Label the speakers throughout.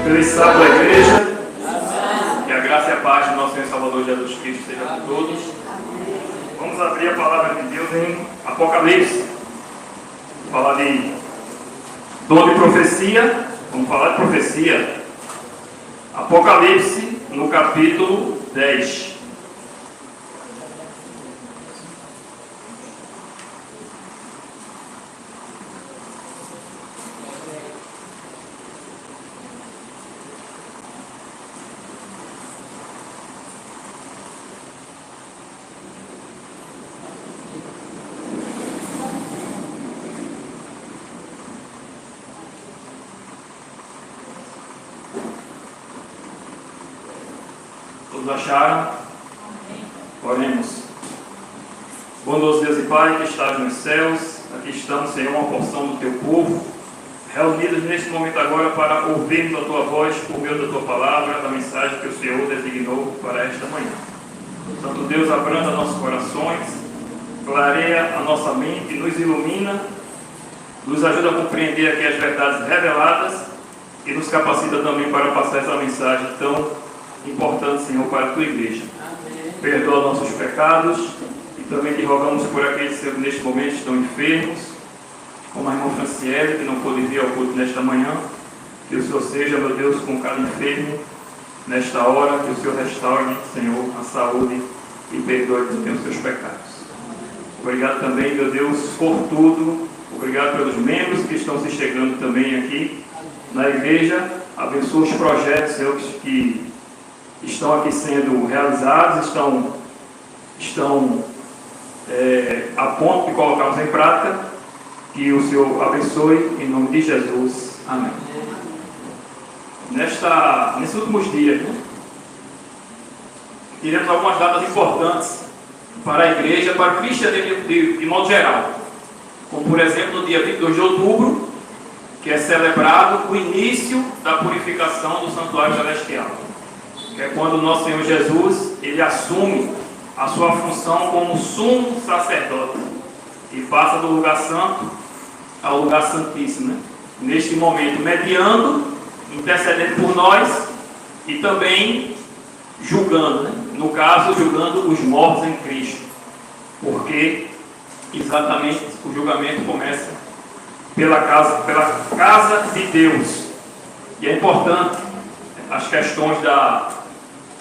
Speaker 1: Feliz sábado à igreja. Que a graça e a paz do nosso Senhor e Salvador Jesus Cristo seja com todos. Vamos abrir a palavra de Deus em Apocalipse. Vamos falar de dom de profecia. Vamos falar de profecia. Apocalipse, no capítulo 10. Todos acharam? Oremos. Bondoso Deus e Pai, que estás nos céus, aqui estamos, Senhor, uma porção do teu povo, reunidos neste momento agora para ouvirmos a tua voz por meio da tua palavra, da mensagem que o Senhor designou para esta manhã. Santo Deus, abranda nossos corações, clareia a nossa mente, nos ilumina, nos ajuda a compreender aqui as verdades reveladas e nos capacita também para passar essa mensagem tão importante, Senhor, para a tua igreja. Amém. Perdoa nossos pecados e também te rogamos por aqueles que neste momento estão enfermos, como a irmã Franciele, que não pôde vir ao culto nesta manhã. Que o Senhor seja, meu Deus, com cada enfermo nesta hora, que o Senhor restaure, Senhor, a saúde e perdoe também os seus pecados. Obrigado também, meu Deus, por tudo. Obrigado pelos membros que estão se chegando também aqui na igreja. Abençoa os projetos, Senhor, que estão aqui sendo realizados, estão a ponto de colocarmos em prática. Que o Senhor abençoe em nome de Jesus. Amém. Nesses últimos dias, tiramos algumas datas importantes para a igreja, para o cristianismo de modo geral, como por exemplo no dia 22 de outubro, que é celebrado o início da purificação do santuário celestial, que é quando o nosso Senhor Jesus, ele assume a sua função como sumo sacerdote e passa do lugar santo ao lugar santíssimo, né? Neste momento, mediando, intercedendo por nós e também julgando, né? No caso, julgando os mortos em Cristo, porque exatamente o julgamento começa pela casa de Deus. E é importante as questões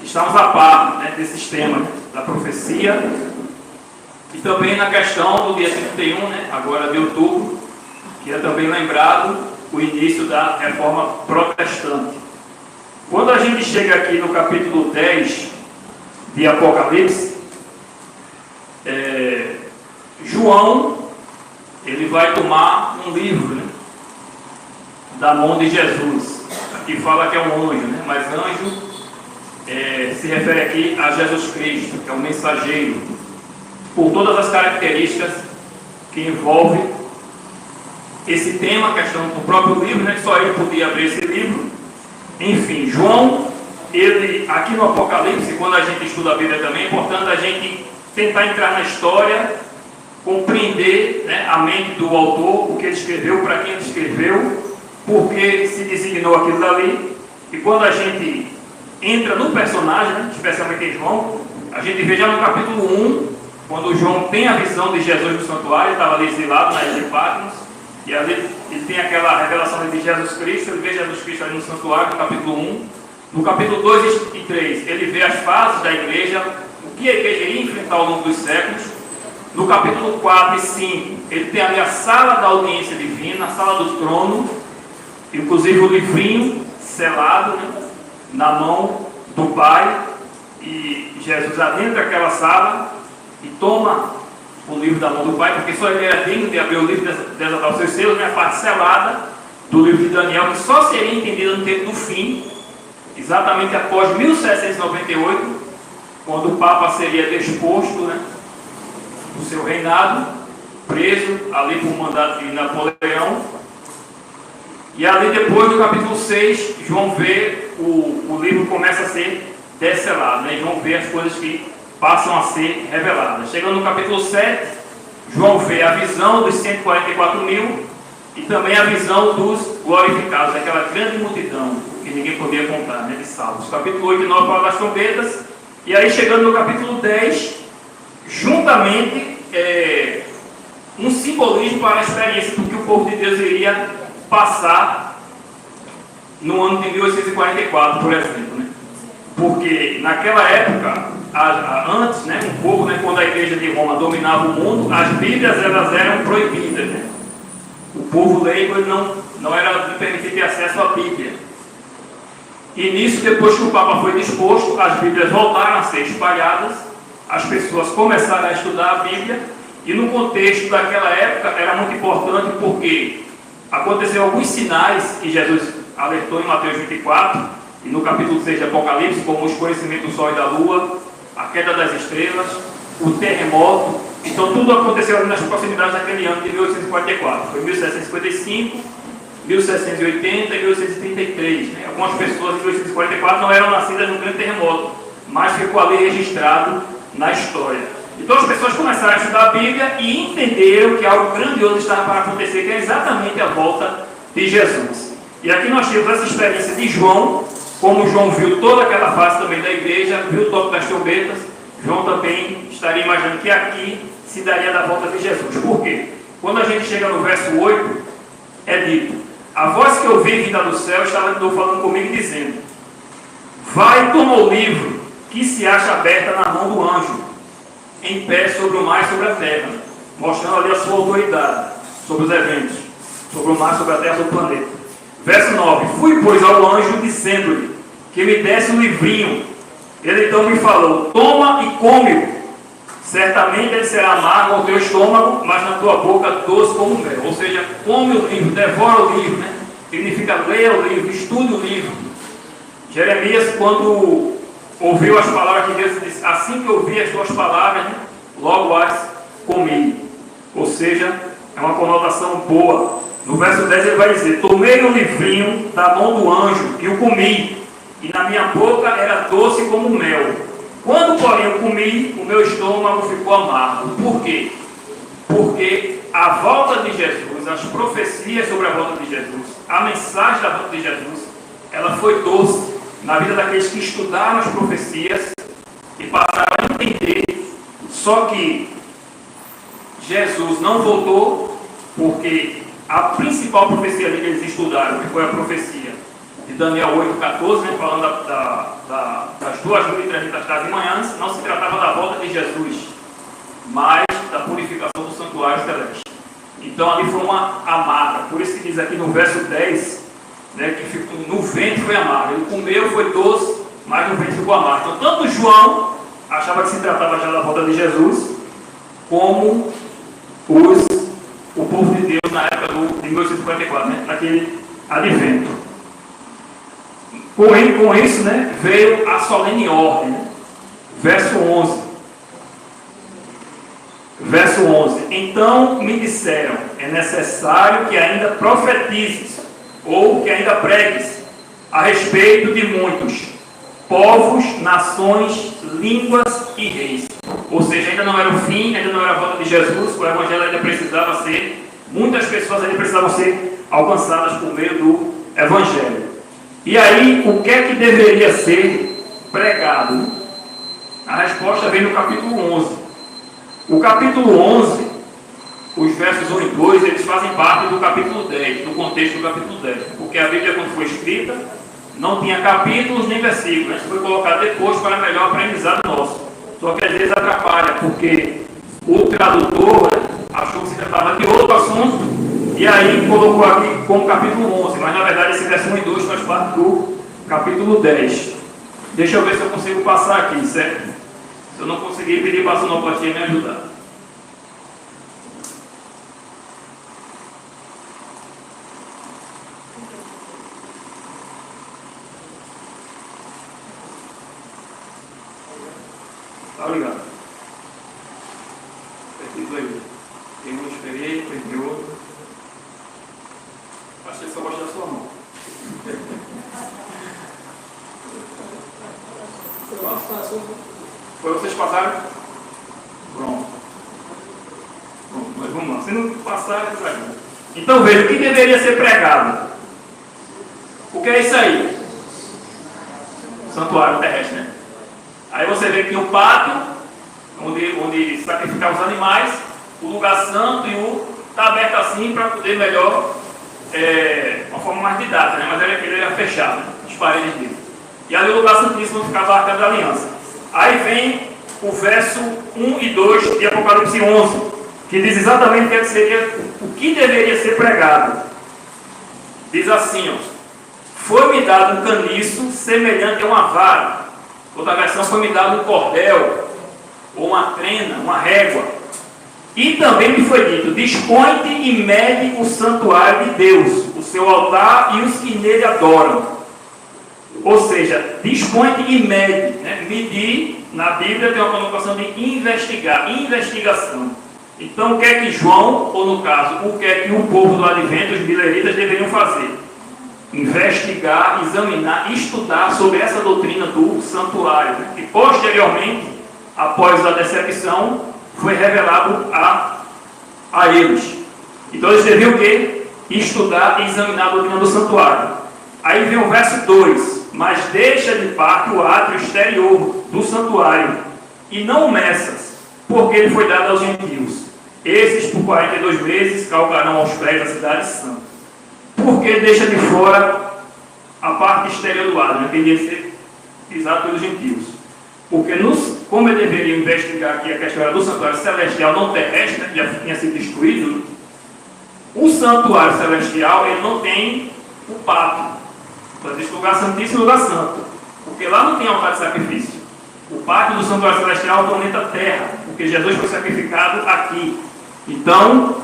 Speaker 1: estamos a par, né, desse sistema, né, da profecia, e também na questão do dia 31, né, agora de outubro, que é também lembrado o início da reforma protestante. Quando a gente chega aqui no capítulo 10 de Apocalipse, João, ele vai tomar um livro, né, da mão de Jesus. Aqui fala que é um anjo, né, mas anjo se refere aqui a Jesus Cristo, que é um mensageiro, por todas as características que envolve esse tema, a questão do próprio livro, né, que só ele podia abrir esse livro. Enfim, João, ele, aqui no Apocalipse, quando a gente estuda a Bíblia também, é importante a gente tentar entrar na história, compreender, né, a mente do autor, o que ele escreveu, para quem ele escreveu, por que se designou aquilo dali. E quando a gente entra no personagem, né, especialmente em João, a gente vê já no capítulo 1, quando João tem a visão de Jesus no santuário, ele estava ali exilado na ilha de Patmos, e ali ele tem aquela revelação de Jesus Cristo, ele vê Jesus Cristo ali no santuário, no capítulo 1. No capítulo 2 e 3, ele vê as fases da igreja, o que a igreja ia enfrentar ao longo dos séculos. No capítulo 4 e 5, ele tem ali a sala da audiência divina, a sala do trono, inclusive o livrinho selado, né, na mão do Pai, e Jesus adentra aquela sala e toma o livro da mão do Pai, porque só ele era digno de abrir o livro e desatar os seus selos, né, a parte selada do livro de Daniel, que só seria entendida no tempo do fim, exatamente após 1798, quando o Papa seria disposto, né, do seu reinado, preso ali por mandato de Napoleão. E ali depois, no capítulo 6, João vê o livro começa a ser descelado, né? João vê as coisas que passam a ser reveladas. Chegando no capítulo 7, João vê a visão dos 144 mil e também a visão dos glorificados, aquela grande multidão que ninguém podia contar, né, de salvos. Capítulo 8 e 9 fala das trombetas, e aí chegando no capítulo 10, juntamente um simbolismo para a experiência do que o povo de Deus iria passar no ano de 1844, por exemplo, né? Porque naquela época, antes, né, um pouco, né, quando a igreja de Roma dominava o mundo, as Bíblias elas eram proibidas, né? O povo leigo não era permitido ter acesso à Bíblia. E nisso, depois que o Papa foi disposto, as Bíblias voltaram a ser espalhadas, as pessoas começaram a estudar a Bíblia, e no contexto daquela época era muito importante porque aconteceram alguns sinais que Jesus alertou em Mateus 24 e no capítulo 6 de Apocalipse, como o escurecimento do sol e da lua, a queda das estrelas, o terremoto. Então tudo aconteceu ali nas proximidades daquele ano de 1844. Foi 1755, 1780 e 1833. Né? Algumas pessoas em 1844 não eram nascidas no grande terremoto, mas ficou ali registrado na história. Então as pessoas começaram a estudar a Bíblia e entenderam que algo grandioso estava para acontecer, que é exatamente a volta de Jesus. E aqui nós temos essa experiência de João, como João viu toda aquela fase também da igreja, viu o toque das trombetas, João também estaria imaginando que aqui se daria da volta de Jesus. Por quê? Quando a gente chega no verso 8, é dito: a voz que eu vi vinda do céu estava falando comigo dizendo: vai, toma o livro que se acha aberta na mão do anjo, em pé sobre o mar e sobre a terra, mostrando ali a sua autoridade sobre os eventos, sobre o mar, sobre a terra, sobre o planeta. Verso 9: fui, pois, ao anjo, dizendo-lhe que me desse um livrinho. Ele então me falou: toma e come-o. Certamente ele será amargo ao teu estômago, mas na tua boca doce como mel. Ou seja, come o livro, devora o livro, né? Significa leia o livro, estude o livro. Jeremias, quando ouviu as palavras de Deus, disse: assim que ouvi as tuas palavras, né, logo as comi. Ou seja, é uma conotação boa. No verso 10 ele vai dizer: tomei o livrinho da mão do anjo e o comi, e na minha boca era doce como mel. Quando, porém, eu comi, o meu estômago ficou amargo. Por quê? Porque a volta de Jesus, as profecias sobre a volta de Jesus, a mensagem da volta de Jesus, ela foi doce na vida daqueles que estudaram as profecias e passaram a entender. Só que Jesus não voltou, porque a principal profecia ali que eles estudaram, que foi a profecia de Daniel 8,14, né, falando das 2.300 tardes e manhãs, não se tratava da volta de Jesus, mas da purificação do santuário celeste. Então ali foi uma amarga. Por isso que diz aqui no verso 10, né, que ficou, no ventre foi amargo. Ele comeu, foi doce, mas no ventre ficou amargo. Então tanto João achava que se tratava já da volta de Jesus, como o povo de Deus na época de 1854, né, naquele advento. Com isso, né, veio a solene ordem, né? Verso 11. Verso 11: então me disseram: é necessário que ainda profetizes, ou que ainda pregues, a respeito de muitos povos, nações, línguas e reis. Ou seja, ainda não era o fim, ainda não era a volta de Jesus, o evangelho ainda precisava ser, muitas pessoas ainda precisavam ser alcançadas por meio do evangelho. E aí, o que é que deveria ser pregado? A resposta vem no capítulo 11. O capítulo 11, os versos 1 e 2, eles fazem parte do capítulo 10, do contexto do capítulo 10. Porque a Bíblia, quando foi escrita, não tinha capítulos nem versículos. Isso foi colocado depois para melhor aprendizado nosso. Só que às vezes atrapalha, porque o tradutor achou que se tratava de outro assunto, e aí colocou aqui como capítulo 11, mas na verdade esse verso 1 e 2 faz parte do capítulo 10. Deixa eu ver se eu consigo passar aqui, certo? Se eu não conseguir, pedir para a sonoplastia me ajudar. Tá ligado? Preciso aí. Tem um esperei, tem outro. Achei que só gostei da sua mão. Foi vocês passaram? Pronto. vamos lá. Se não passar, vai. Então veja, o que deveria ser pregado? O que é isso aí? Santuário terrestre, né? Aí você vê que o pátio, onde sacrificavam os animais, o lugar santo e o está aberto assim para poder melhor, uma forma mais didática, né? Mas ele era fechado, né? As paredes dele. E ali o lugar santíssimo ficava a Arca da Aliança. Aí vem o verso 1 e 2 de Apocalipse 11, que diz exatamente o que deveria ser pregado. Diz assim, ó: foi-me dado um caniço semelhante a uma vara. Outra versão, foi-me dado um cordel, ou uma trena, uma régua. E também me foi dito: dispõe-te e mede o santuário de Deus, o seu altar e os que nele adoram. Ou seja, dispõe-te e mede, né? Medir, na Bíblia tem uma conotação de investigar, investigação. Então o que é que João, ou no caso, o que é que o povo do advento, os mileritas, deveriam fazer? Investigar, examinar, estudar sobre essa doutrina do santuário, né? Que posteriormente, após a decepção, foi revelado a eles. Então eles deviam o quê? Estudar e examinar a doutrina do santuário. Aí vem o verso 2: mas deixa de parte o átrio exterior do santuário, e não o meças, porque ele foi dado aos gentios. Esses por 42 meses calcarão aos pés da cidade santa. Por que deixa de fora a parte exterior do átrio, né? Que devia ser pisado pelos gentios? Porque como eu deveria investigar aqui a questão do santuário celestial, não terrestre, já tinha sido destruído, o santuário celestial ele não tem o pátio. Existe lugar santíssimo e lugar santo, porque lá não tem altar de sacrifício. O pátio do santuário celestial é o planeta Terra, porque Jesus foi sacrificado aqui. Então,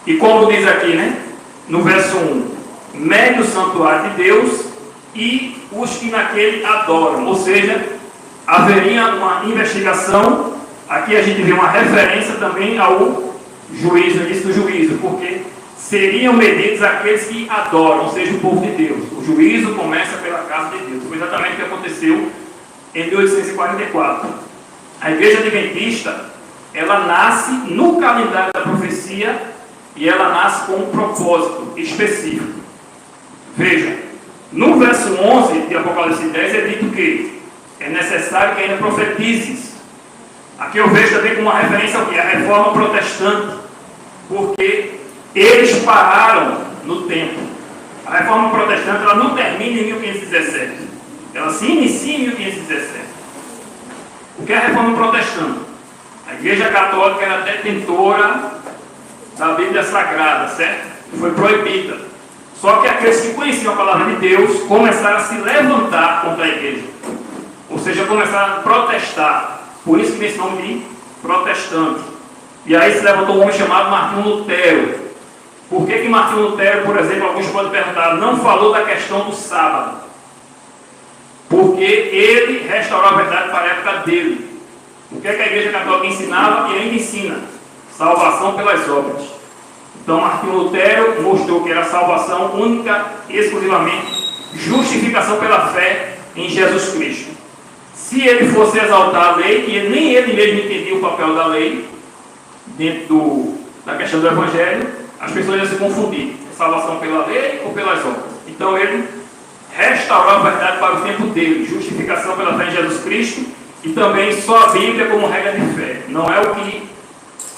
Speaker 1: e como diz aqui, né, no verso 1, mede o santuário de Deus e os que naquele adoram. Ou seja, haveria uma investigação. Aqui a gente vê uma referência também ao juízo, início do juízo, porque seriam medidos aqueles que adoram, ou seja, o povo de Deus. O juízo começa pela casa de Deus. Foi exatamente o que aconteceu em 1844. A Igreja Adventista, ela nasce no calendário da profecia e ela nasce com um propósito específico. Veja, no verso 11 de Apocalipse 10 é dito que é necessário que ainda profetizes. Aqui eu vejo também como uma referência ao que? A reforma protestante, porque eles pararam no tempo. A reforma protestante ela não termina em 1517, ela se inicia em 1517. O que é a reforma protestante? A Igreja Católica era detentora da Bíblia Sagrada, certo? Foi proibida. Só que aqueles que conheciam a palavra de Deus começaram a se levantar contra a Igreja, ou seja, começaram a protestar. Por isso que esse nome de protestante. E aí se levantou um homem chamado Martinho Lutero. Por que Martinho Lutero, por exemplo, alguns podem perguntar, não falou da questão do sábado? Porque ele restaurou a verdade para a época dele. O que a Igreja Católica ensinava e ainda ensina? Salvação pelas obras. Então Martinho Lutero mostrou que era salvação única e exclusivamente justificação pela fé em Jesus Cristo. Se ele fosse exaltar a lei, e nem ele mesmo entendia o papel da lei dentro da questão do Evangelho, as pessoas iam se confundir: salvação pela lei ou pelas obras? Então ele restaurou a verdade para o tempo dele, justificação pela fé em Jesus Cristo, e também só a Bíblia como regra de fé. Não é o que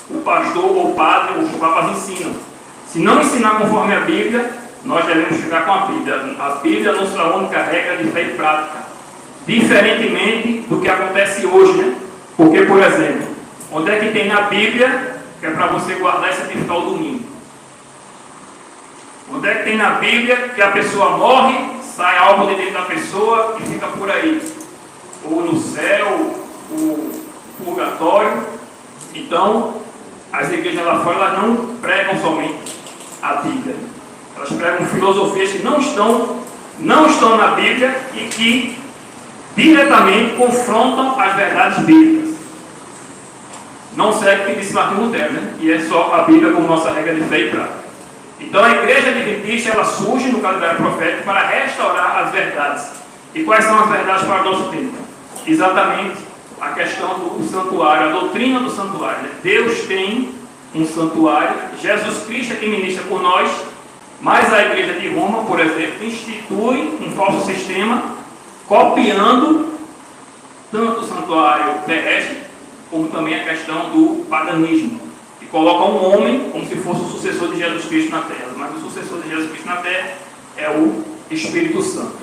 Speaker 1: o pastor ou o padre ou os papas ensinam. Se não ensinar conforme a Bíblia, nós devemos ficar com a Bíblia. A Bíblia é a nossa única regra de fé e prática. Diferentemente do que acontece hoje, né? Porque, por exemplo, onde é que tem na Bíblia que é para você guardar e santificar o domingo? Onde é que tem na Bíblia que a pessoa morre, sai algo de dentro da pessoa e fica por aí? Ou no céu, o purgatório. Então, as igrejas lá fora elas não pregam somente a Bíblia. Elas pregam filosofias que não estão na Bíblia e que diretamente confrontam as verdades bíblicas. Não segue o que disse Martinho Lutero, né? E é só a Bíblia como nossa regra de fé e prática. Então a Igreja Adventista ela surge no calendário profético para restaurar as verdades. E quais são as verdades para o nosso tempo? Exatamente a questão do santuário, a doutrina do santuário, né? Deus tem um santuário, Jesus Cristo é que ministra por nós, mas a Igreja de Roma, por exemplo, institui um falso sistema, copiando tanto o santuário terrestre, como também a questão do paganismo, e coloca um homem como se fosse o sucessor de Jesus Cristo na terra, mas o sucessor de Jesus Cristo na terra é o Espírito Santo.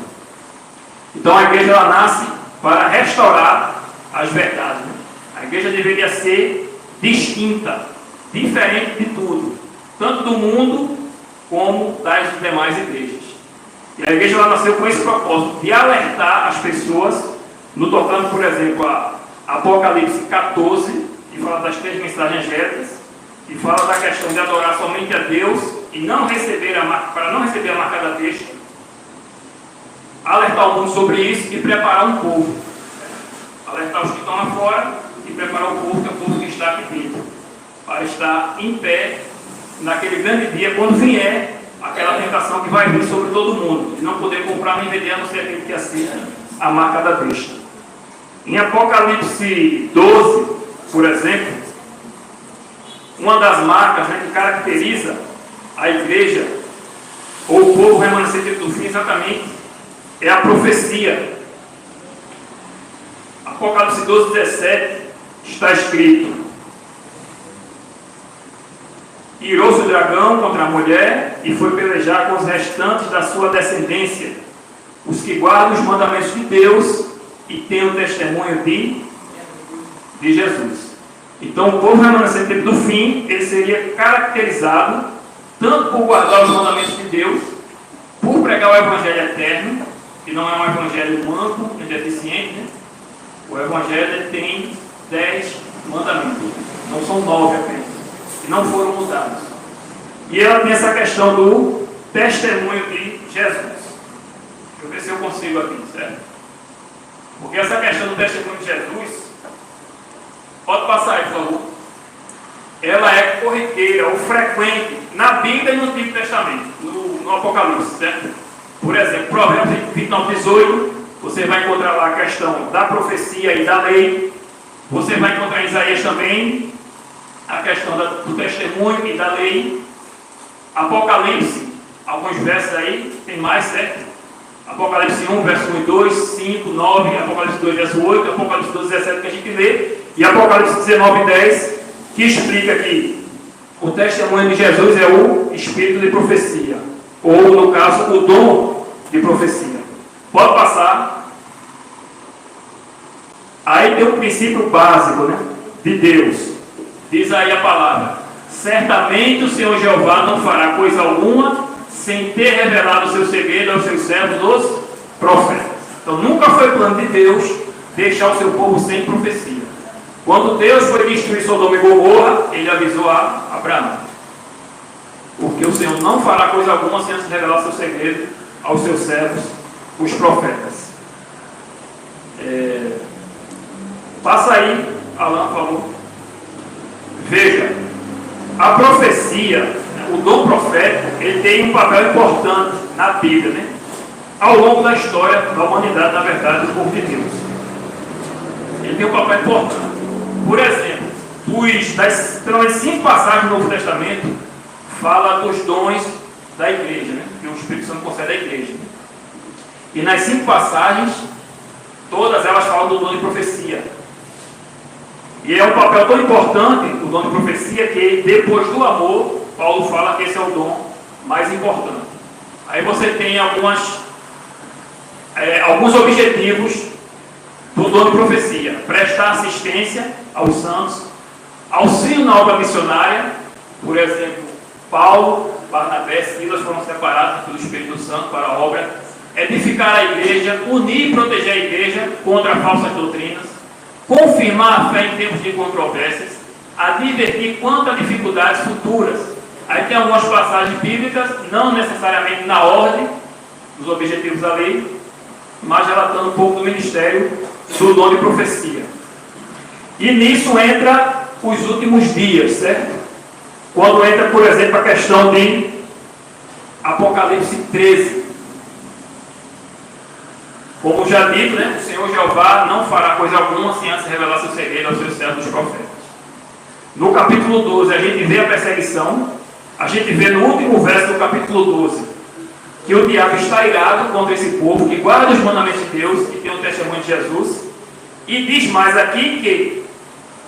Speaker 1: Então a igreja ela nasce para restaurar as verdades, né? A igreja deveria ser distinta, diferente de tudo, tanto do mundo como das demais igrejas. E a igreja ela nasceu com esse propósito de alertar as pessoas, no tocando, por exemplo, a Apocalipse 14, que fala das 3 mensagens angélicas, e fala da questão de adorar somente a Deus e não receber a marca, para não receber a marca da besta, alertar o mundo sobre isso e preparar um povo. Alertar os que estão lá fora e preparar o povo, que é o povo que está aqui dentro, para estar em pé naquele grande dia, quando vier aquela tentação que vai vir sobre todo mundo, de não poder comprar nem vender, a não ser aquele que aceita a marca da besta. Em Apocalipse 12, por exemplo, uma das marcas, né, que caracteriza a igreja, ou o povo remanescente do fim, exatamente, é a profecia. Apocalipse 12, 17, está escrito: irou-se o dragão contra a mulher e foi pelejar com os restantes da sua descendência, os que guardam os mandamentos de Deus e têm o testemunho de Jesus. Então o povo remanescente do fim, ele seria caracterizado tanto por guardar os mandamentos de Deus, por pregar o evangelho eterno, que não é um evangelho manco nem deficiente, né? O evangelho tem 10 mandamentos, não são 9 apenas, que não foram mudados. E ela tem essa questão do testemunho de Jesus. Deixa eu ver se eu consigo aqui, certo? Porque essa questão do testemunho de Jesus, pode passar aí, por favor. Ela é corriqueira ou frequente na Bíblia e no Antigo Testamento, no Apocalipse, certo? Por exemplo, Provérbios 29, 18, você vai encontrar lá a questão da profecia e da lei. Você vai encontrar em Isaías também a questão do testemunho e da lei. Apocalipse, alguns versos aí, tem mais, certo? Apocalipse 1, verso 1 e 2, 5, 9, Apocalipse 2, verso 8, Apocalipse 12, 17, que a gente lê, e Apocalipse 19, 10, que explica que o testemunho de Jesus é o espírito de profecia, ou, no caso, o dom de profecia. Pode passar. Aí tem um princípio básico, né, de Deus. Diz aí a palavra: certamente o Senhor Jeová não fará coisa alguma sem ter revelado o seu segredo aos seus servos, os profetas. Então nunca foi plano de Deus deixar o seu povo sem profecia. Quando Deus foi destruir Sodoma e Gomorra, ele avisou a Abraão: porque o Senhor não fará coisa alguma sem antes revelar o seu segredo aos seus servos, os profetas. Passa aí, Alan, por favor. Veja, a profecia, o dom profético, ele tem um papel importante na Bíblia, né? Ao longo da história da humanidade, na verdade, do povo de Deus. Ele tem um papel importante. Por exemplo, pelo menos 5 passagens do Novo Testamento fala dos dons da igreja, né? Que o Espírito Santo concede à igreja. E nas 5 passagens, todas elas falam do dom de profecia. E é um papel tão importante, o dom de profecia, que depois do amor, Paulo fala que esse é o dom mais importante. Aí você tem alguns objetivos do dom de profecia: prestar assistência aos santos, auxílio na obra missionária. Por exemplo, Paulo, Barnabé, Silas foram separados pelo Espírito Santo para a obra, edificar a igreja, unir e proteger a igreja contra falsas doutrinas, confirmar a fé em tempos de controvérsias, advertir quanto a dificuldades futuras. Aí tem algumas passagens bíblicas, não necessariamente na ordem dos objetivos da lei, mas relatando um pouco do ministério do dom de profecia. E nisso entra os últimos dias, certo? Quando entra, por exemplo, a questão de Apocalipse 13. Como já dito, né, o Senhor Jeová não fará coisa alguma sem antes revelar seu segredo aos seus servos, os profetas. No capítulo 12 a gente vê a perseguição. A gente vê no último verso do capítulo 12 que o diabo está irado contra esse povo que guarda os mandamentos de Deus e tem o testemunho de Jesus. E diz mais aqui que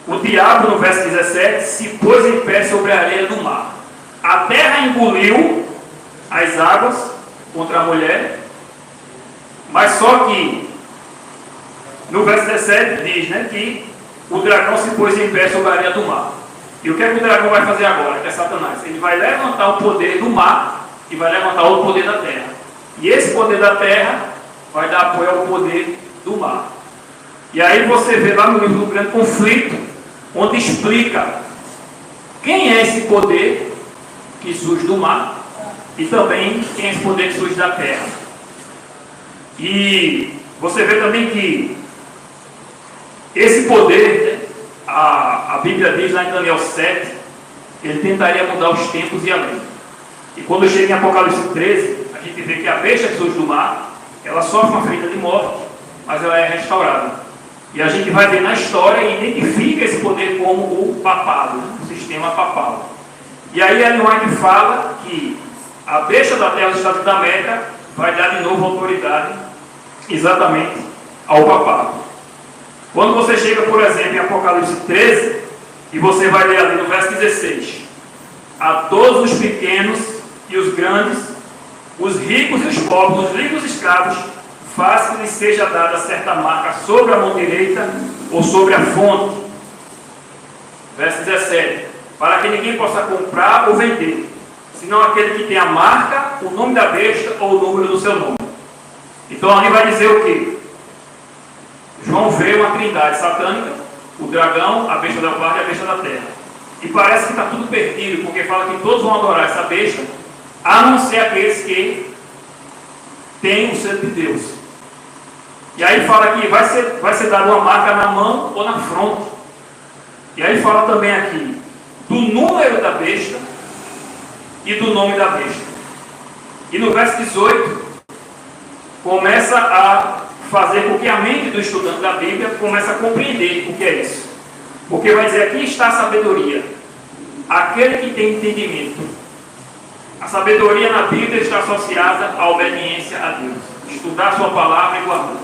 Speaker 1: o diabo, no verso 17, se pôs em pé sobre a areia do mar. A terra engoliu as águas contra a mulher, mas só que no verso 17 diz, né, que o dragão se pôs em pé sobre a areia do mar. E o que é que o dragão vai fazer agora? Que é Satanás. Ele vai levantar o poder do mar e vai levantar o poder da terra. E esse poder da terra vai dar apoio ao poder do mar. E aí você vê lá no livro do Grande Conflito, onde explica quem é esse poder que surge do mar e também quem é esse poder que surge da terra. E você vê também que esse poder, a Bíblia diz lá em Daniel 7, ele tentaria mudar os tempos e a lei. E quando chega em Apocalipse 13, a gente vê que a besta que surge do mar, ela sofre uma ferida de morte, mas ela é restaurada. E a gente vai ver na história e identifica esse poder como o papado, né? O sistema papal. E aí Ellen White fala que a besta da terra do Estado da América vai dar de novo autoridade exatamente ao papado. Quando você chega, por exemplo, em Apocalipse 13, e você vai ler ali no verso 16, a todos os pequenos e os grandes, os ricos e os pobres, os livres e os escravos, faça que lhe seja dada certa marca sobre a mão direita ou sobre a fonte. Verso 17, para que ninguém possa comprar ou vender, senão aquele que tem a marca, o nome da besta ou o número do seu nome. Então ali vai dizer o quê? João vê uma trindade satânica, o dragão, a besta da guarda e a besta da terra. E parece que está tudo perdido, porque fala que todos vão adorar essa besta, a não ser aqueles que têm o selo de Deus. E aí fala que vai ser dada uma marca na mão ou na fronte. E aí fala também aqui do número da besta e do nome da besta. E no verso 18 começa a fazer com que a mente do estudante da Bíblia comece a compreender o que é isso. Porque vai dizer, aqui está a sabedoria, aquele que tem entendimento. A sabedoria na Bíblia está associada à obediência a Deus. Estudar sua palavra e guardar.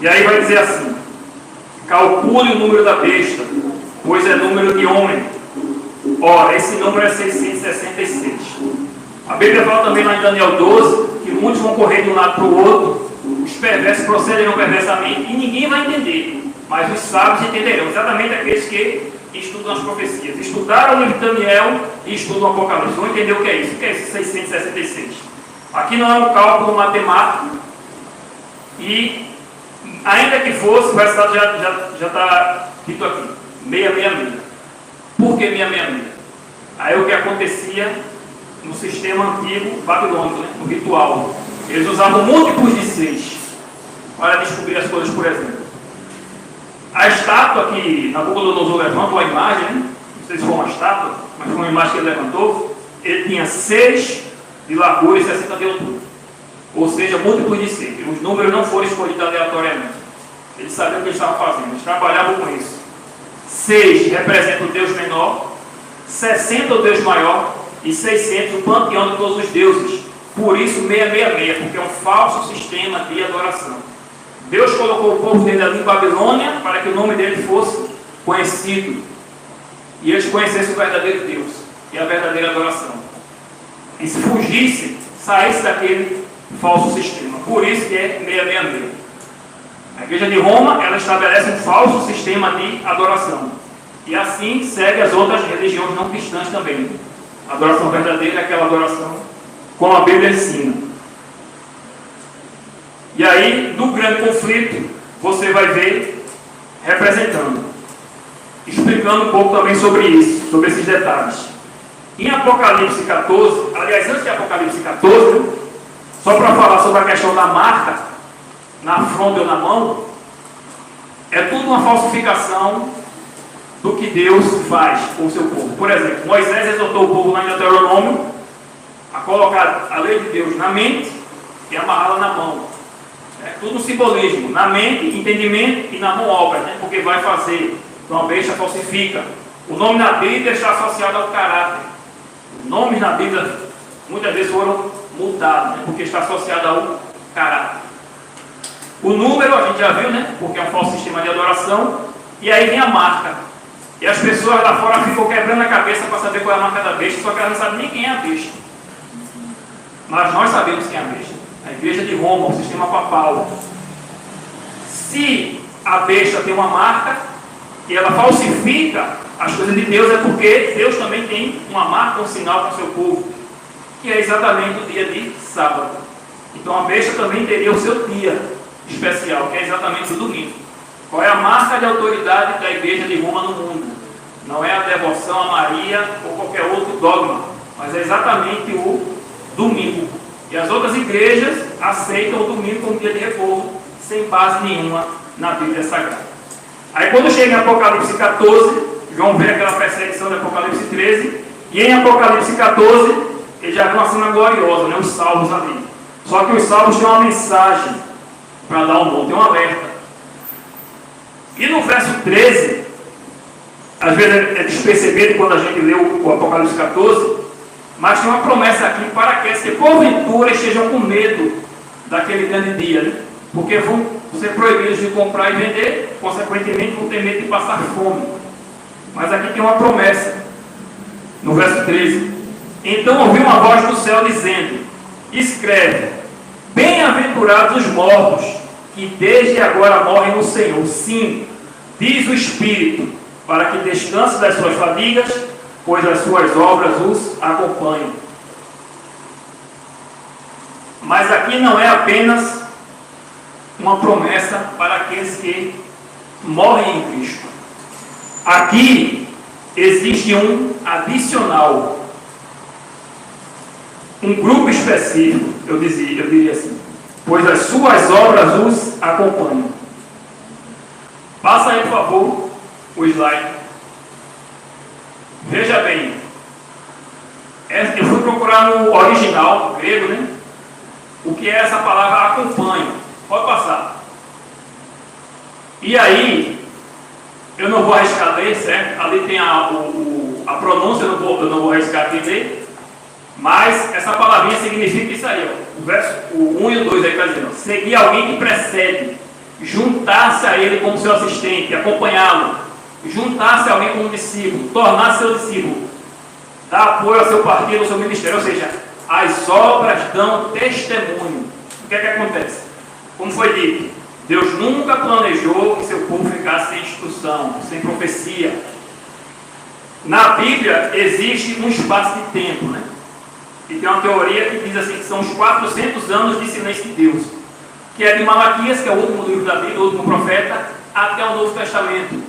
Speaker 1: E aí vai dizer assim, calcule o número da besta, pois é número de homem. Ora, esse número é 666. A Bíblia fala também lá em Daniel 12, que muitos vão correr de um lado para o outro, os perversos procederão perversamente e ninguém vai entender, mas os sábios entenderão, exatamente aqueles que estudam as profecias. Estudaram o livro de Daniel e estudam o Apocalipse, vão entender o que é isso. O que é esse 666? Aqui não é um cálculo matemático e, ainda que fosse, o resultado já está dito aqui, 666. Por que 666? Aí o que acontecia no sistema antigo babilônico, né? No ritual, eles usavam múltiplos de 6 para descobrir as coisas. Por exemplo, a estátua que Nabucodonosor levantou, a imagem, né? Não sei se foi uma estátua, mas foi uma imagem que ele levantou. Ele tinha 6 de largura e 60 de altura, ou seja, múltiplos de 6. Os números não foram escolhidos aleatoriamente, eles sabiam o que eles estavam fazendo, eles trabalhavam com isso. 6 representa o Deus menor, 60 o Deus maior e 600 o panteão de todos os deuses. Por isso 666, porque é um falso sistema de adoração. Deus colocou o povo dele ali em Babilônia para que o nome dele fosse conhecido e eles conhecessem o verdadeiro Deus e a verdadeira adoração, e se fugisse, saísse daquele falso sistema. Por isso que é 666. A Igreja de Roma, ela estabelece um falso sistema de adoração e assim segue as outras religiões não cristãs também. A adoração verdadeira é aquela adoração como a Bíblia ensina. E aí, no grande conflito, você vai ver representando, explicando um pouco também sobre isso, sobre esses detalhes. Em Apocalipse 14, aliás, antes de Apocalipse 14, só para falar sobre a questão da marca na fronte ou na mão, é tudo uma falsificação do que Deus faz com o seu povo. Por exemplo, Moisés exortou o povo lá em Deuteronômio a colocar a lei de Deus na mente e amarrá-la na mão. É tudo um simbolismo, na mente, entendimento, e na mão obra, né? Porque vai fazer Então a besta falsifica. O nome na Bíblia está associado ao caráter. Os nomes na Bíblia muitas vezes foram mudados, né? Porque está associado ao caráter. O número a gente já viu, né? Porque é um falso sistema de adoração. E aí vem a marca. E as pessoas lá fora ficam quebrando a cabeça para saber qual é a marca da besta, só que elas não sabem nem quem é a besta. Mas nós sabemos quem é a besta. A igreja de Roma, o sistema papal. Se a besta tem uma marca e ela falsifica as coisas de Deus, é porque Deus também tem uma marca, um sinal para o seu povo, que é exatamente o dia de sábado. Então a besta também teria o seu dia especial, que é exatamente o domingo. Qual é a marca de autoridade da igreja de Roma no mundo? Não é a devoção a Maria ou qualquer outro dogma, mas é exatamente o domingo. E as outras igrejas aceitam o domingo como dia de repouso, sem base nenhuma na Bíblia Sagrada. Aí quando chega em Apocalipse 14, João vê aquela perseguição de Apocalipse 13, e em Apocalipse 14, ele já vê uma cena gloriosa, né? Os salvos ali. Só que os salvos têm uma mensagem para dar um nome, tem um alerta. E no verso 13, às vezes é despercebido quando a gente lê o Apocalipse 14, mas tem uma promessa aqui para aqueles que porventura estejam com medo daquele grande dia, né? Porque vão ser proibidos de comprar e vender, consequentemente vão ter medo de passar fome. Mas aqui tem uma promessa, no verso 13. Então ouvi uma voz do céu dizendo: escreve, bem-aventurados os mortos, que desde agora morrem no Senhor. Sim, diz o Espírito, para que descanse das suas fadigas, pois as suas obras os acompanham. Mas aqui não é apenas uma promessa para aqueles que morrem em Cristo. Aqui existe um adicional, um grupo específico, eu diria assim, pois as suas obras os acompanham. Passa aí, por favor, o slide. Veja bem, eu fui procurar no original grego, né? O que é essa palavra acompanha. Pode passar. E aí, eu não vou arriscar ler, certo? Ali tem a pronúncia, eu não vou arriscar aqui ler. Mas essa palavrinha significa isso aí, ó. O 1 e o 2 aí está dizendo: seguir alguém que precede, juntar-se a ele como seu assistente, acompanhá-lo, juntar-se a alguém como discípulo, tornar-se seu discípulo, dar apoio ao seu partido, ao seu ministério. Ou seja, as obras dão testemunho. O que é que acontece? Como foi dito, Deus nunca planejou que seu povo ficasse sem instrução, sem profecia. Na Bíblia existe um espaço de tempo, né? E tem uma teoria que diz assim, que são os 400 anos de silêncio de Deus, que é de Malaquias, que é o último livro da Bíblia, o último profeta, até o Novo Testamento.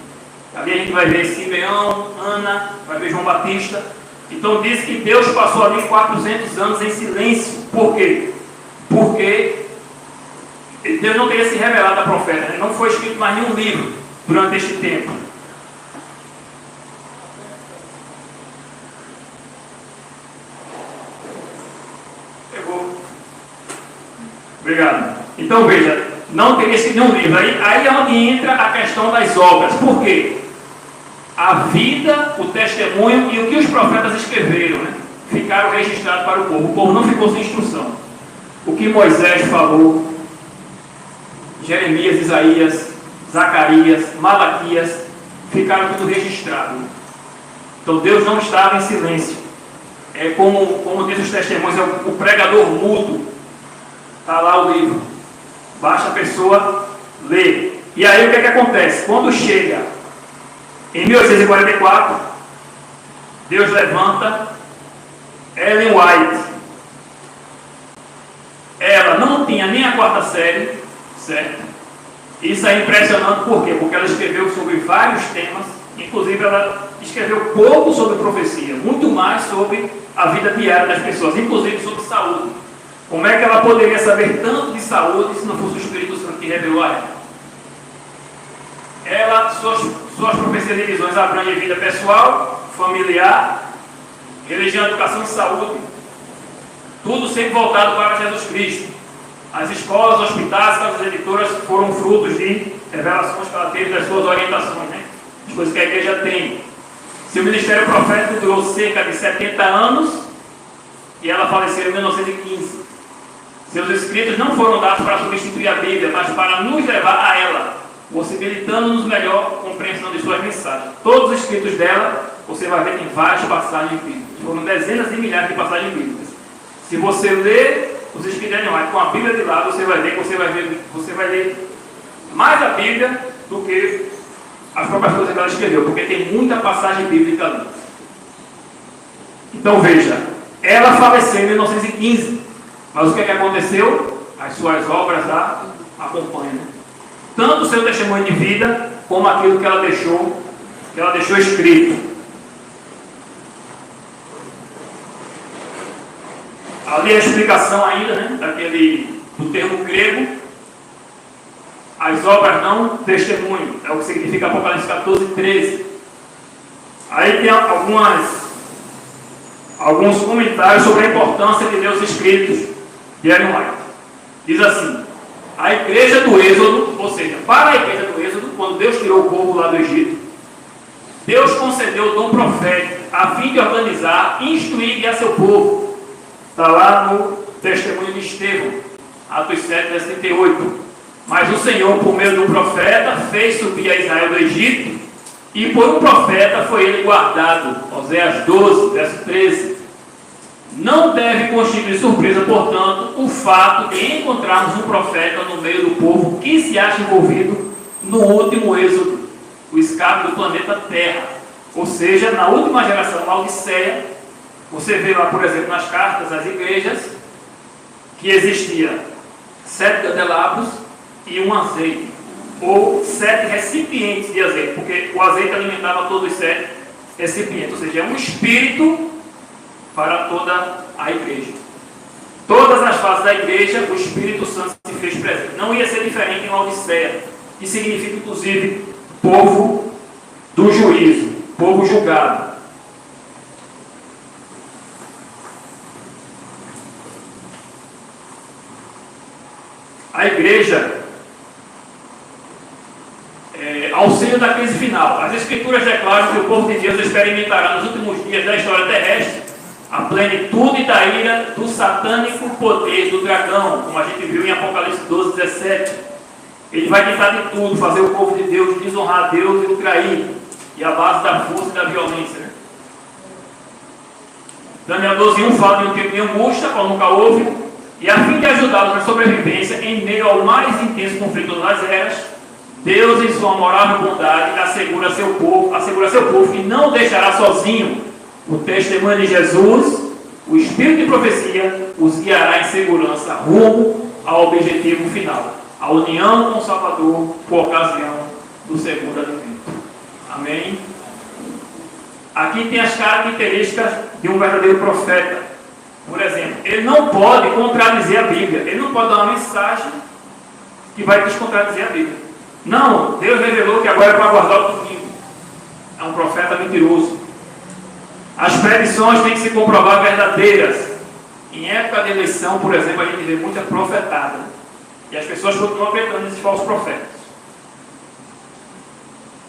Speaker 1: Ali a gente vai ver Simeão, Ana, vai ver João Batista. Então diz que Deus passou ali 400 anos em silêncio. Por quê? Porque Deus não teria se revelado a profeta, né? Não foi escrito mais nenhum livro durante este tempo. Pegou. Obrigado. Então veja, não teria escrito nenhum livro. Aí é onde entra a questão das obras. Por quê? A vida, o testemunho e o que os profetas escreveram, né, ficaram registrados para o povo. O povo não ficou sem instrução. O que Moisés falou, Jeremias, Isaías, Zacarias, Malaquias, ficaram tudo registrado. Então Deus não estava em silêncio. É como diz os testemunhos, é o pregador mudo. Está lá o livro. Basta a pessoa ler. E aí o que é que acontece? Quando chega em 1844, Deus levanta Ellen White. Ela não tinha nem a quarta série, certo? Isso é impressionante, por quê? Porque ela escreveu sobre vários temas, inclusive ela escreveu pouco sobre profecia, muito mais sobre a vida diária das pessoas, inclusive sobre saúde. Como é que ela poderia saber tanto de saúde se não fosse o Espírito Santo que revelou a ela? Suas profecias e visões abrangem vida pessoal, familiar, religião, educação e saúde. Tudo sempre voltado para Jesus Cristo. As escolas, hospitais, casas editoras foram frutos de revelações que ela teve das suas orientações, né? as coisas que a igreja tem. Seu ministério profético durou cerca de 70 anos e ela faleceu em 1915. Seus escritos não foram dados para substituir a Bíblia, mas para nos levar a ela, possibilitando-nos melhor compreensão de suas mensagens. Todos os escritos dela, você vai ver em várias passagens bíblicas. Foram dezenas de milhares de passagens bíblicas. Se você ler os escritos de Ellen White com a Bíblia de lado, você vai ver que você vai ler mais a Bíblia do que as próprias coisas que ela escreveu, porque tem muita passagem bíblica ali. Então veja, ela faleceu em 1915, mas o que aconteceu? As suas obras a acompanham. Tanto o seu testemunho de vida, como aquilo que ela deixou escrito. Ali a explicação ainda, do termo grego, as obras não testemunho, é o que significa Apocalipse 14, 13. Aí tem alguns comentários sobre a importância de ler os escritos de Ellen White. Diz assim: a igreja do Êxodo, ou seja, para a igreja do Êxodo, quando Deus tirou o povo lá do Egito, Deus concedeu o dom profético a fim de organizar, instruir e guiar seu povo. Está lá no testemunho de Estevão, Atos 7, verso 38. Mas o Senhor, por meio do profeta, fez subir a Israel do Egito, e por um profeta foi ele guardado. Oséias 12, verso 13. Não deve constituir surpresa, portanto, o fato de encontrarmos um profeta no meio do povo que se acha envolvido no último êxodo, o escape do planeta Terra. Ou seja, na última geração, na Odisseia, você vê lá, por exemplo, nas cartas às igrejas, que existia 7 candelabros e um azeite, ou 7 recipientes de azeite, porque o azeite alimentava todos os 7 recipientes, ou seja, é um espírito para toda a igreja. Todas as fases da igreja, o Espírito Santo se fez presente. Não ia ser diferente em Laodiceia, que significa, inclusive, povo do juízo, povo julgado. A igreja, auxílio da crise final. As Escrituras declaram que o povo de Deus experimentará nos últimos dias da história terrestre a plenitude da ira do satânico poder do dragão, como a gente viu em Apocalipse 12, 17. Ele vai tentar de tudo, fazer o povo de Deus desonrar a Deus e o trair, e a base da força e da violência. Daniel 12:1 fala de um tempo de angústia, qual nunca houve, e a fim de ajudá-los na sobrevivência em meio ao mais intenso conflito das eras, Deus, em sua amorável bondade, assegura seu povo que não o deixará sozinho. O testemunho de Jesus, o Espírito de profecia, os guiará em segurança rumo ao objetivo final, a união com o Salvador por ocasião do segundo advento. Amém? Aqui tem as características de um verdadeiro profeta. Por exemplo, ele não pode contradizer a Bíblia. Ele não pode dar uma mensagem que vai descontradizer a Bíblia. Não, Deus revelou que agora é para guardar o domingo. É um profeta mentiroso. As predições têm que se comprovar verdadeiras. Em época de eleição, por exemplo, a gente vê muita profetada. E as pessoas continuam acreditando nesses falsos profetas.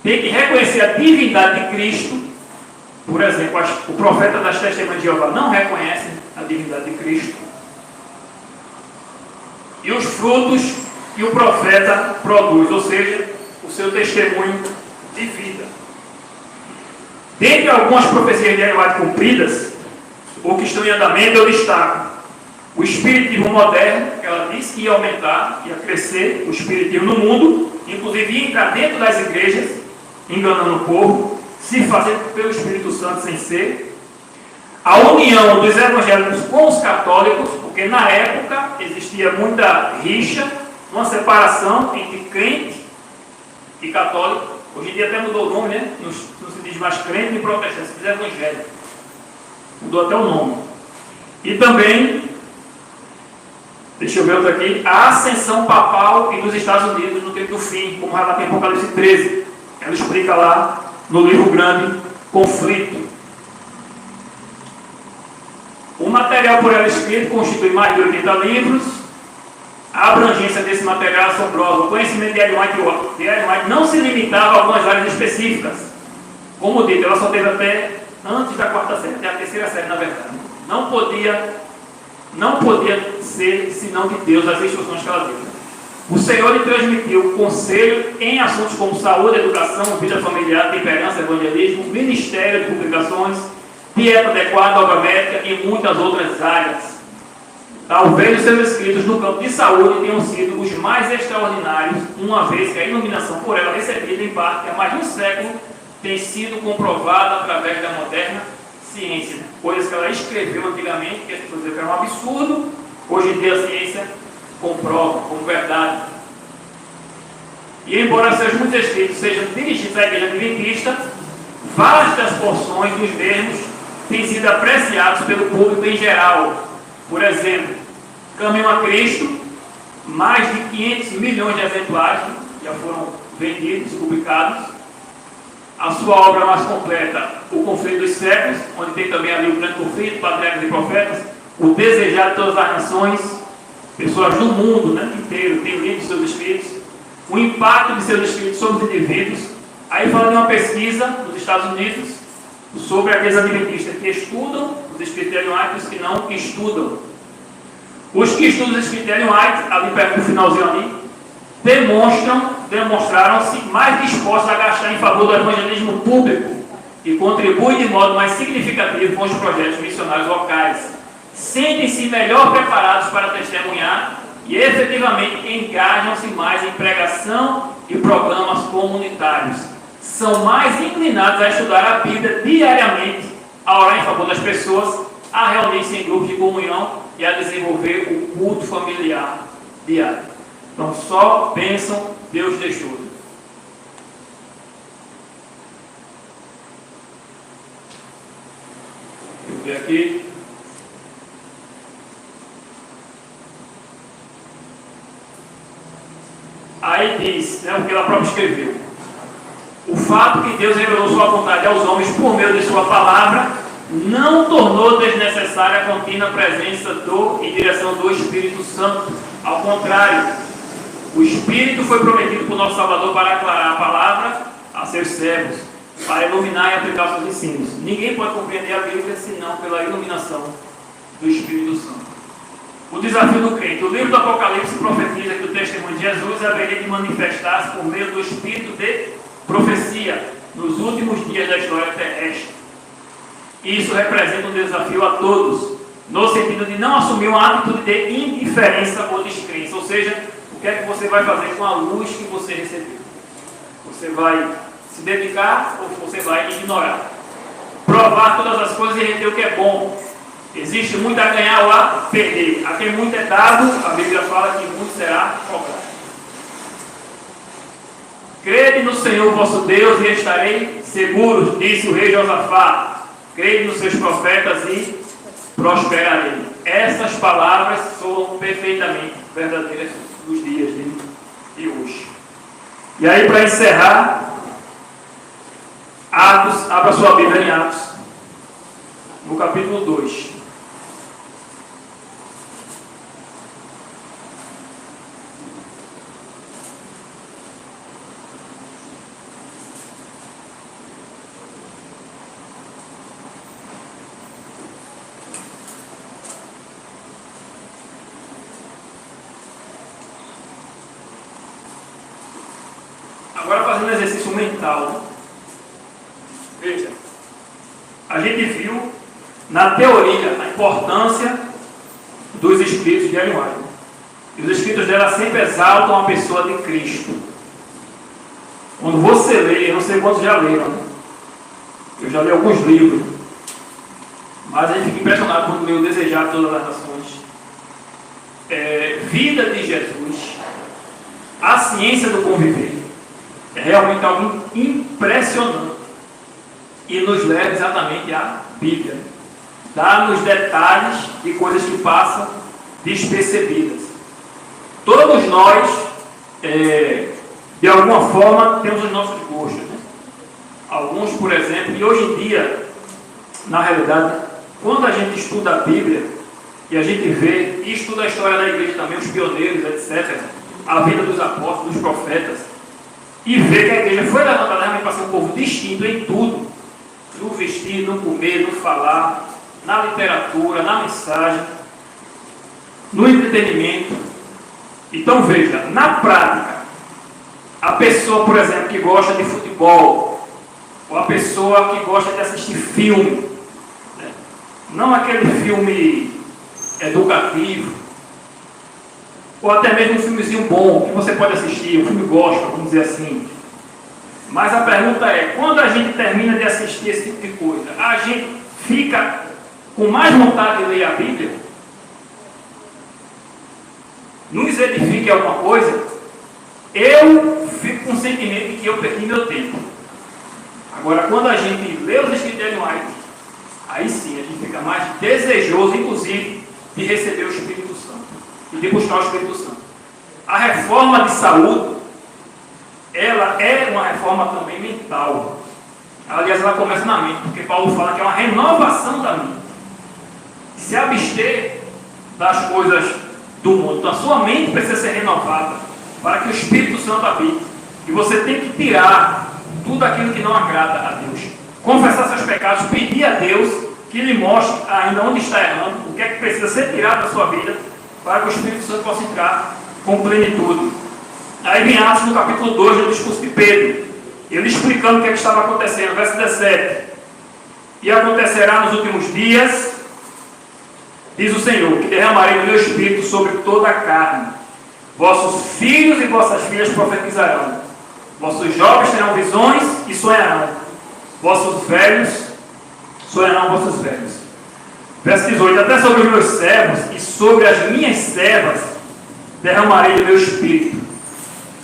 Speaker 1: Tem que reconhecer a divindade de Cristo. Por exemplo, o profeta das Testemunhas de Jeová não reconhece a divindade de Cristo. E os frutos que o profeta produz, ou seja, o seu testemunho de vida. Dentre algumas profecias de Ellen White cumpridas, ou que estão em andamento, eu destaco o espiritismo moderno, que ela disse que ia aumentar, ia crescer o espiritismo no mundo, inclusive ia entrar dentro das igrejas, enganando o povo, se fazendo pelo Espírito Santo sem ser. A união dos evangélicos com os católicos, porque na época existia muita rixa, uma separação entre crente e católico. Hoje em dia até mudou o nome, né? Não se diz mais crente nem protestante, se diz evangélico. Mudou até o nome. E também, deixa eu ver outro aqui, a ascensão papal e dos Estados Unidos no tempo do fim, como relata em Apocalipse 13. Ela explica lá no livro grande, Conflito. O material por ela escrito constitui mais de 80 livros. A abrangência desse material é assombrosa. O conhecimento de Ellen White não se limitava a algumas áreas específicas. Como dito, ela só teve até antes da quarta série, até a terceira série, na verdade. Não podia ser senão de Deus as instruções que ela deu. O Senhor lhe transmitiu conselho em assuntos como saúde, educação, vida familiar, temperança, evangelismo, ministério de publicações, dieta adequada, obra médica e muitas outras áreas. Talvez os seus escritos no campo de saúde tenham sido os mais extraordinários, uma vez que a iluminação por ela recebida em parte há mais de um século tem sido comprovada através da moderna ciência. Coisas que ela escreveu antigamente, que as pessoas diziam que era um absurdo, hoje em dia a ciência comprova como verdade. E embora seus muitos escritos sejam dirigidos à igreja adventista, vastas porções dos mesmos têm sido apreciados pelo público em geral. Por exemplo, Caminho a Cristo, mais de 500 milhões de exemplares já foram vendidos, publicados. A sua obra mais completa, O Conflito dos Séculos, onde tem também ali o Grande Conflito, Patriarcas e Profetas, O Desejado de Todas as Nações, pessoas do mundo, né, inteiro têm lido seus escritos, o impacto de seus escritos sobre os indivíduos. Aí fala de uma pesquisa nos Estados Unidos sobre aqueles adventistas que estudam os escritos de Ellen White e os que não estudam. Os que estudam os escritos de Ellen White, ali perto do finalzinho ali, demonstraram-se mais dispostos a gastar em favor do evangelismo público e contribuem de modo mais significativo com os projetos missionários locais. Sentem-se melhor preparados para testemunhar e efetivamente engajam-se mais em pregação e programas comunitários. São mais inclinados a estudar a Bíblia diariamente, a orar em favor das pessoas, a reunir-se em grupos de comunhão e a desenvolver o culto familiar diário. Então, só pensam, Deus deixou. Eu ver aqui. Aí diz, né, o que ela própria escreveu. O fato que Deus revelou sua vontade aos homens por meio de sua palavra não tornou desnecessária a contínua presença e direção do Espírito Santo. Ao contrário, o Espírito foi prometido por nosso Salvador para aclarar a palavra a seus servos, para iluminar e aplicar seus ensinos. Ninguém pode compreender a Bíblia senão pela iluminação do Espírito Santo. O desafio do crente. O livro do Apocalipse profetiza que o testemunho de Jesus haveria de manifestar-se por meio do Espírito de profecia nos últimos dias da história terrestre. Isso representa um desafio a todos, no sentido de não assumir uma atitude de indiferença ou descrença, ou seja, o que é que você vai fazer com a luz que você recebeu? Você vai se dedicar ou você vai ignorar? Provar todas as coisas e reter o que é bom. Existe muito a ganhar ou a perder. A quem muito é dado, a Bíblia fala que muito será cobrado. Crede no Senhor vosso Deus e estarei seguros, disse o rei Josafá. Crede nos seus profetas e prosperarei. Essas palavras soam perfeitamente verdadeiras nos dias de hoje. E aí, para encerrar, Atos, abra sua Bíblia em Atos, no capítulo 2. Agora fazendo um exercício mental. Veja, a gente viu na teoria a importância dos escritos de Ellen White. E os escritos dela sempre exaltam a pessoa de Cristo. Quando você lê, eu não sei quantos já leram, né? Eu já li alguns livros, mas a gente fica impressionado quando lê o Desejado de Todas as Nações. Vida de Jesus, a ciência do conviver. É realmente algo impressionante e nos leva exatamente à Bíblia. Dá-nos detalhes de coisas que passam despercebidas. Todos nós, de alguma forma, temos os nossos gostos, né? Alguns, por exemplo, e hoje em dia, na realidade, quando a gente estuda a Bíblia e a gente vê e estuda a história da igreja também, os pioneiros, etc., a vida dos apóstolos, dos profetas, e ver que a igreja foi levantada realmente para ser um povo distinto em tudo, no vestir, no comer, no falar, na literatura, na mensagem, no entretenimento. Então veja, na prática, a pessoa, por exemplo, que gosta de futebol, ou a pessoa que gosta de assistir filme, né? Não aquele filme educativo, ou até mesmo um filmezinho bom, que você pode assistir, um filme gosta, vamos dizer assim. Mas a pergunta é, quando a gente termina de assistir esse tipo de coisa, a gente fica com mais vontade de ler a Bíblia? Nos edifica alguma coisa? Eu fico com o sentimento de que eu perdi meu tempo. Agora, quando a gente lê os escritos de Ellen White, aí sim a gente fica mais desejoso, inclusive, de receber o Espírito Santo e de buscar o Espírito Santo. A reforma de saúde, ela é uma reforma também mental. Aliás, ela começa na mente, porque Paulo fala que é uma renovação da mente. Se abster das coisas do mundo. Então, a sua mente precisa ser renovada para que o Espírito Santo habite. E você tem que tirar tudo aquilo que não agrada a Deus. Confessar seus pecados, pedir a Deus que lhe mostre ainda onde está errando, o que é que precisa ser tirado da sua vida, para que o Espírito Santo possa entrar com plenitude. Aí vem Atos no capítulo 2, no discurso de Pedro, ele explicando o que é que estava acontecendo, verso 17. E acontecerá nos últimos dias, diz o Senhor, que derramarei o meu Espírito sobre toda a carne. Vossos filhos e vossas filhas profetizarão. Vossos jovens terão visões e sonharão. Vossos velhos sonharão vossos velhos. Verso 18. Até sobre os meus servos e sobre as minhas servas derramarei o meu Espírito.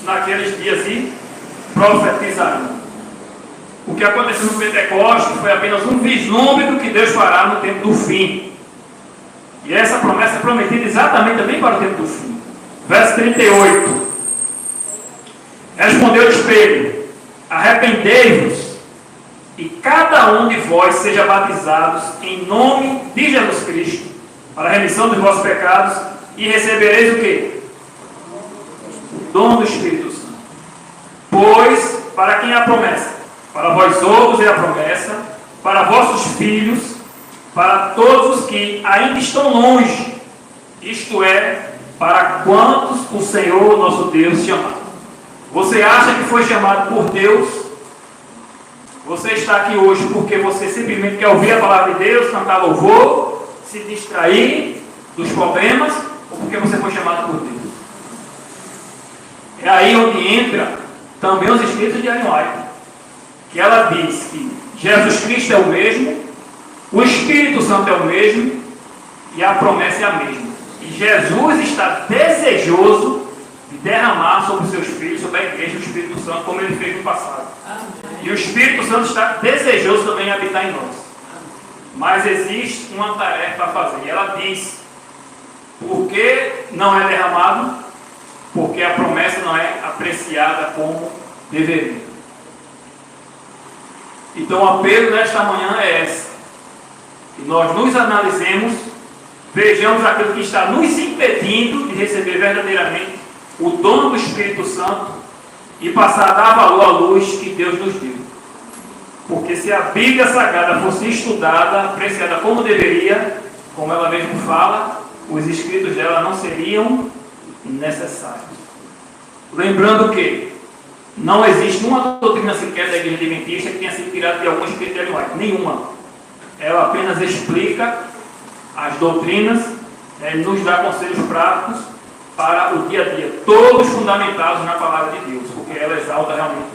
Speaker 1: Naqueles dias e profetizarão. O que aconteceu no Pentecostes foi apenas um vislumbre do que Deus fará no tempo do fim. E essa promessa é prometida exatamente também para o tempo do fim. Verso 38. Respondeu-lhes Pedro: arrependei-vos, e cada um de vós seja batizados em nome de Jesus Cristo, para a remissão dos vossos pecados, e recebereis o quê? O dom do Espírito Santo. Pois, para quem é a promessa? Para vós outros é a promessa, para vossos filhos, para todos os que ainda estão longe, isto é, para quantos o Senhor nosso Deus chamar. Você acha que foi chamado por Deus? Você está aqui hoje porque você simplesmente quer ouvir a palavra de Deus, cantar louvor, se distrair dos problemas, ou porque você foi chamado por Deus? É aí onde entra também os escritos de Ellen White, que ela diz que Jesus Cristo é o mesmo, o Espírito Santo é o mesmo e a promessa é a mesma. E Jesus está desejoso de derramar sobre os seus filhos, sobre a igreja, o Espírito Santo, como ele fez no passado. E o Espírito Santo está desejoso também de habitar em nós. Mas existe uma tarefa a fazer. E ela diz: por que não é derramado? Porque a promessa não é apreciada como deveria. Então o apelo nesta manhã é esse: que nós nos analisemos, vejamos aquilo que está nos impedindo de receber verdadeiramente o dom do Espírito Santo e passar a dar valor à luz que Deus nos deu. Porque se a Bíblia Sagrada fosse estudada, apreciada como deveria, como ela mesma fala, os escritos dela não seriam necessários. Lembrando que não existe uma doutrina sequer da Igreja Adventista que tenha sido tirada de algum escrito de Ellen White. Nenhuma. Ela apenas explica as doutrinas, nos dá conselhos práticos para o dia a dia, todos fundamentados na palavra de Deus, porque ela exalta realmente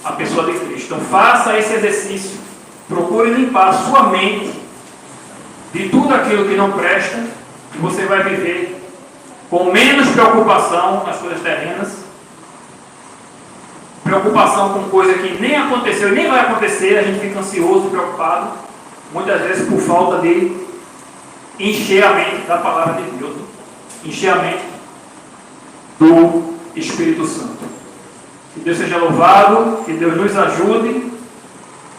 Speaker 1: a pessoa de Cristo. Então faça esse exercício, procure limpar a sua mente de tudo aquilo que não presta, e você vai viver com menos preocupação nas coisas terrenas, preocupação com coisa que nem aconteceu e nem vai acontecer. A gente fica ansioso, preocupado, muitas vezes por falta de encher a mente da palavra de Deus, encher a mente do Espírito Santo. Que Deus seja louvado, que Deus nos ajude.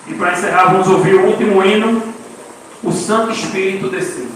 Speaker 1: E para encerrar, vamos ouvir o último hino: o Santo Espírito desceu.